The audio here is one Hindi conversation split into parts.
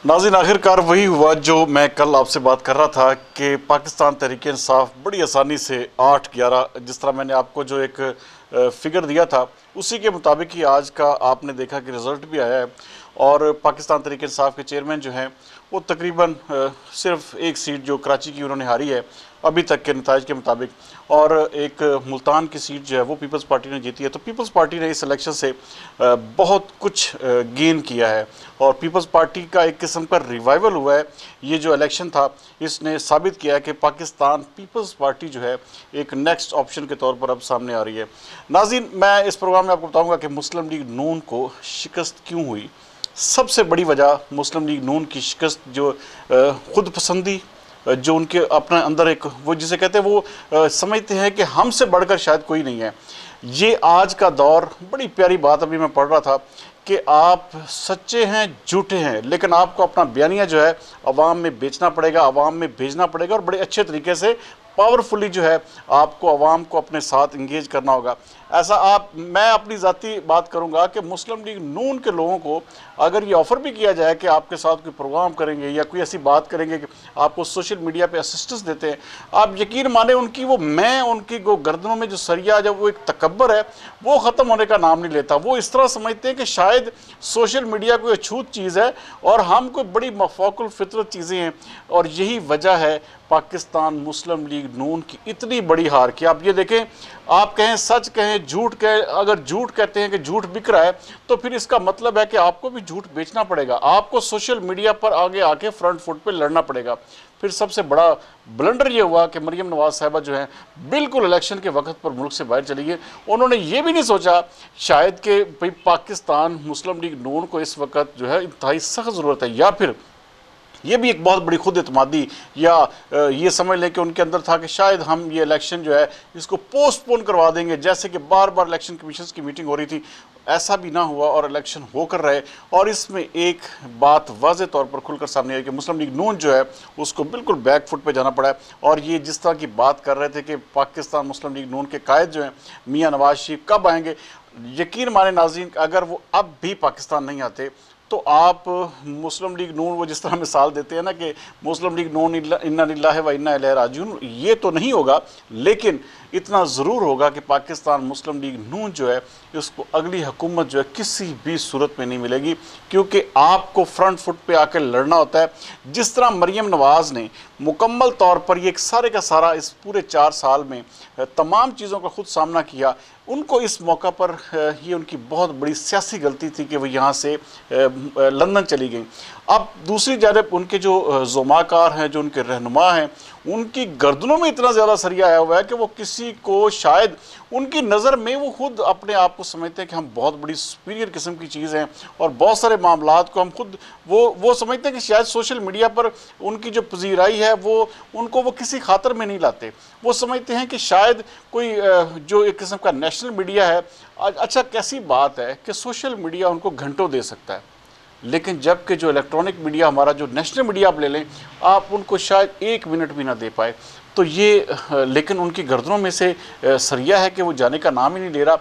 नाज़रीन, आखिरकार वही हुआ जो मैं कल आपसे बात कर रहा था कि पाकिस्तान तहरीक इंसाफ बड़ी आसानी से 8-11 जिस तरह मैंने आपको जो एक फिगर दिया था उसी के मुताबिक ही आज का आपने देखा कि रिज़ल्ट भी आया है। और पाकिस्तान तहरीक इंसाफ के चेयरमैन जो हैं वो तकरीबन सिर्फ एक सीट जो कराची की उन्होंने हारी है अभी तक के नताइज के मुताबिक, और एक मुल्तान की सीट जो है वो पीपल्स पार्टी ने जीती है। तो पीपल्स पार्टी ने इस इलेक्शन से बहुत कुछ गेन किया है और पीपल्स पार्टी का एक किस्म का रिवाइवल हुआ है। ये जो इलेक्शन था इसने साबित किया है कि पाकिस्तान पीपल्स पार्टी जो है एक नेक्स्ट ऑप्शन के तौर पर अब सामने आ रही है। नाज़रीन, मैं इस प्रोग्राम में आपको बताऊंगा कि मुस्लिम लीग नून को शिकस्त क्यों हुई। सबसे बड़ी वजह मुस्लिम लीग नून की शिकस्त जो खुद पसंदी जो उनके अपने अंदर एक वो जिसे कहते हैं वो समझते हैं कि हमसे बढ़कर शायद कोई नहीं है। ये आज का दौर, बड़ी प्यारी बात अभी मैं पढ़ रहा था कि आप सच्चे हैं झूठे हैं, लेकिन आपको अपना बयानिया जो है अवाम में बेचना पड़ेगा, अवाम में भेजना पड़ेगा और बड़े अच्छे तरीके से पावरफुली जो है आपको अवाम को अपने साथ इंगेज करना होगा। ऐसा मैं अपनी ज़ाती बात करूंगा कि मुस्लिम लीग नून के लोगों को अगर ये ऑफ़र भी किया जाए कि आपके साथ कोई प्रोग्राम करेंगे या कोई ऐसी बात करेंगे कि आपको सोशल मीडिया पे असिस्टेंस देते हैं, आप यकीन माने उनकी उनकी गर्दनों में जो सरिया जब वो एक तकब्बर है वो ख़त्म होने का नाम नहीं लेता। वो इस तरह समझते हैं कि शायद सोशल मीडिया कोई अछूत चीज़ है और हम कोई बड़ी मफाकुल फितरत चीज़ें हैं। और यही वजह है पाकिस्तान मुस्लिम लीग नून की इतनी बड़ी हार की। आप ये देखें, आप कहें सच कहें झूठ कहें, अगर झूठ कहते हैं कि झूठ बिक रहा है तो फिर इसका मतलब है कि आपको भी झूठ बेचना पड़ेगा, आपको सोशल मीडिया पर आगे आके फ्रंट फुट पे लड़ना पड़ेगा। फिर सबसे बड़ा ब्लंडर ये हुआ कि मरियम नवाज साहिबा जो है बिल्कुल इलेक्शन के वक्त पर मुल्क से बाहर चली गई। उन्होंने ये भी नहीं सोचा शायद कि भाई पाकिस्तान मुस्लिम लीग नून को इस वक्त जो है इंतहाई सख्त ज़रूरत है, या फिर ये भी एक बहुत बड़ी खुद एतमादी या ये समझ लें कि उनके अंदर था कि शायद हम ये इलेक्शन जो है इसको पोस्टपोन करवा देंगे, जैसे कि बार बार इलेक्शन कमीशन की मीटिंग हो रही थी। ऐसा भी ना हुआ और इलेक्शन होकर रहे। और इसमें एक बात वाज़े तौर पर खुलकर सामने आई कि मुस्लिम लीग नून जो है उसको बिल्कुल बैक फुट पे जाना पड़ा है। और ये जिस तरह की बात कर रहे थे कि पाकिस्तान मुस्लिम लीग नून के कायद जो हैं मियाँ नवाज शरीफ कब आएंगे, यकीन माने नाज़रीन अगर वो अब भी पाकिस्तान नहीं आते तो आप मुस्लिम लीग नून वो जिस तरह मिसाल देते हैं ना कि मुस्लिम लीग नून इन्ना लिल्लाहि व इन्ना इलैहि राजिऊन, ये तो नहीं होगा, लेकिन इतना ज़रूर होगा कि पाकिस्तान मुस्लिम लीग नून जो है इसको अगली हुकूमत जो है किसी भी सूरत में नहीं मिलेगी, क्योंकि आपको फ्रंट फुट पे आकर लड़ना होता है। जिस तरह मरियम नवाज ने मुकम्मल तौर पर ये सारे का सारा इस पूरे 4 साल में तमाम चीज़ों का खुद सामना किया, उनको इस मौका पर ये उनकी बहुत बड़ी सियासी गलती थी कि वो यहाँ से लंदन चली गई। अब दूसरी जानब उनके जो ज़ोमाकार हैं, जो उनके रहनुमा हैं, उनकी गर्दनों में इतना ज़्यादा सरिया आया हुआ है कि वो किसी को शायद उनकी नज़र में वो खुद अपने आप को समझते हैं कि हम बहुत बड़ी सुपीरियर किस्म की चीज़ हैं और बहुत सारे मामलात को हम खुद वो समझते हैं कि शायद सोशल मीडिया पर उनकी जो पजीराई है वो किसी खातर में नहीं लाते। वो समझते हैं कि शायद कोई जो एक किस्म का नेशनल मीडिया है, अच्छा कैसी बात है कि सोशल मीडिया उनको घंटों दे सकता है, लेकिन जबकि जो इलेक्ट्रॉनिक मीडिया हमारा जो नेशनल मीडिया आप ले लें, आप उनको शायद 1 मिनट भी ना दे पाए। तो ये लेकिन उनकी गर्दनों में से सरिया है कि वो जाने का नाम ही नहीं ले रहा।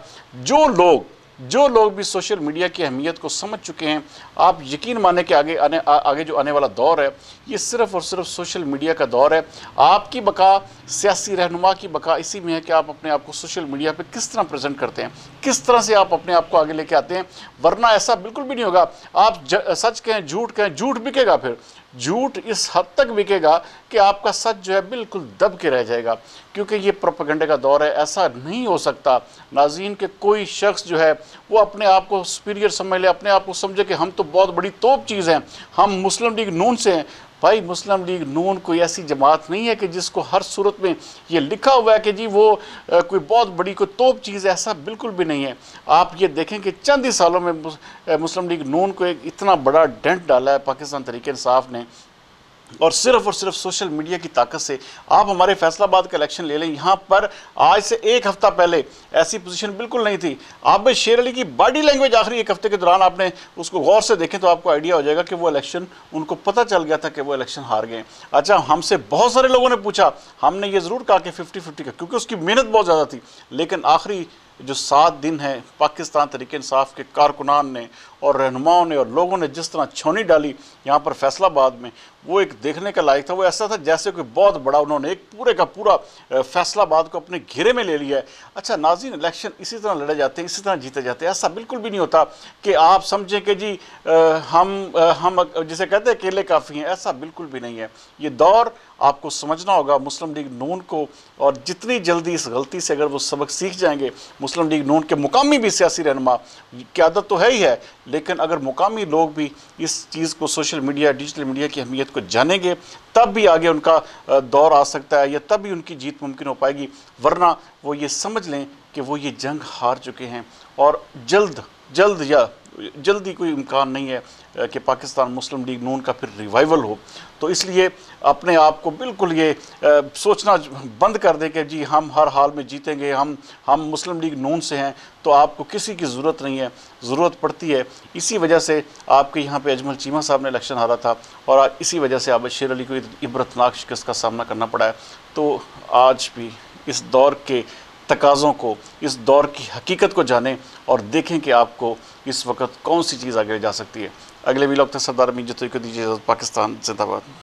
जो लोग भी सोशल मीडिया की अहमियत को समझ चुके हैं, आप यकीन माने कि आगे जो आने वाला दौर है ये सिर्फ़ और सिर्फ सोशल मीडिया का दौर है। आपकी बका, सियासी रहनुमा की बका इसी में है कि आप अपने आप को सोशल मीडिया पे किस तरह प्रेजेंट करते हैं, किस तरह से आप अपने आप को आगे लेके आते हैं। वरना ऐसा बिल्कुल भी नहीं होगा। आप सच कहें झूठ बिकेगा, फिर झूठ इस हद तक बिकेगा कि आपका सच जो है बिल्कुल दब के रह जाएगा, क्योंकि ये प्रोपेगेंडे का दौर है। ऐसा नहीं हो सकता नाज़रीन के कोई शख्स जो है वो अपने आप को सुपीरियर समझ ले, अपने आप को समझे कि हम तो बहुत बड़ी तोप चीज़ हैं, हम मुस्लिम लीग नून से हैं। भाई मुस्लिम लीग नून कोई ऐसी जमात नहीं है कि जिसको हर सूरत में ये लिखा हुआ है कि जी वो कोई बहुत बड़ी कोई तोप चीज़ है, ऐसा बिल्कुल भी नहीं है। आप ये देखें कि चंद ही सालों में मुस्लिम लीग नून को एक इतना बड़ा डेंट डाला है पाकिस्तान तहरीक इंसाफ ने, और सिर्फ सोशल मीडिया की ताकत से। आप हमारे फैसलाबाद का इलेक्शन ले लें, यहाँ पर आज से 1 हफ़्ता पहले ऐसी पोजीशन बिल्कुल नहीं थी। आप शेर अली की बॉडी लैंग्वेज आखिरी 1 हफ़्ते के दौरान आपने उसको गौर से देखें तो आपको आइडिया हो जाएगा कि वो इलेक्शन उनको पता चल गया था कि वो इलेक्शन हार गए। अच्छा, हमसे बहुत सारे लोगों ने पूछा, हमने ये ज़रूर कहा कि 50-50 का, क्योंकि उसकी मेहनत बहुत ज़्यादा थी, लेकिन आखिरी जो 7 दिन है पाकिस्तान तहरीक इंसाफ के कारकुनान ने और रहनुमाओं ने और लोगों ने जिस तरह छौनी डाली यहाँ पर फैसलाबाद में, वो एक देखने का लायक था। वो ऐसा था जैसे कोई बहुत बड़ा उन्होंने एक पूरे का पूरा फैसलाबाद को अपने घेरे में ले लिया है। अच्छा नाज़रीन, इलेक्शन इसी तरह लड़े जाते हैं, इसी तरह जीते जाते हैं। ऐसा बिल्कुल भी नहीं होता कि आप समझें कि जी हम जिसे कहते हैं अकेले काफ़ी हैं, ऐसा बिल्कुल भी नहीं है। ये दौर आपको समझना होगा मुस्लिम लीग नून को, और जितनी जल्दी इस गलती से अगर वो सबक सीख जाएंगे, मुस्लिम लीग नून के मुकामी भी सियासी रहनुमा, क़यादत तो है ही है, लेकिन अगर मुकामी लोग भी इस चीज़ को, सोशल मीडिया, डिजिटल मीडिया की अहमियत को जानेंगे, तब भी आगे उनका दौर आ सकता है, या तब भी उनकी जीत मुमकिन हो पाएगी। वरना वो ये समझ लें कि वो ये जंग हार चुके हैं और जल्दी कोई इम्कान नहीं है कि पाकिस्तान मुस्लिम लीग नून का फिर रिवाइवल हो। तो इसलिए अपने आप को बिल्कुल ये सोचना बंद कर दें कि जी हम हर हाल में जीतेंगे, हम मुस्लिम लीग नून से हैं, तो आपको किसी की ज़रूरत नहीं है। ज़रूरत पड़ती है, इसी वजह से आपके यहाँ पे अजमल चीमा साहब ने इलेक्शन हारा था, और इसी वजह से आबिद शेर अली को इबरतनाक शिकस्त का सामना करना पड़ा है। तो आज भी इस दौर के तकाज़ों को, इस दौर की हकीकत को जानें और देखें कि आपको इस वक्त कौन सी चीज़ आगे जा सकती है। अगले वीलॉग तक सरदार अमीन जतोई को दीजिए। पाकिस्तान जिंदाबाद।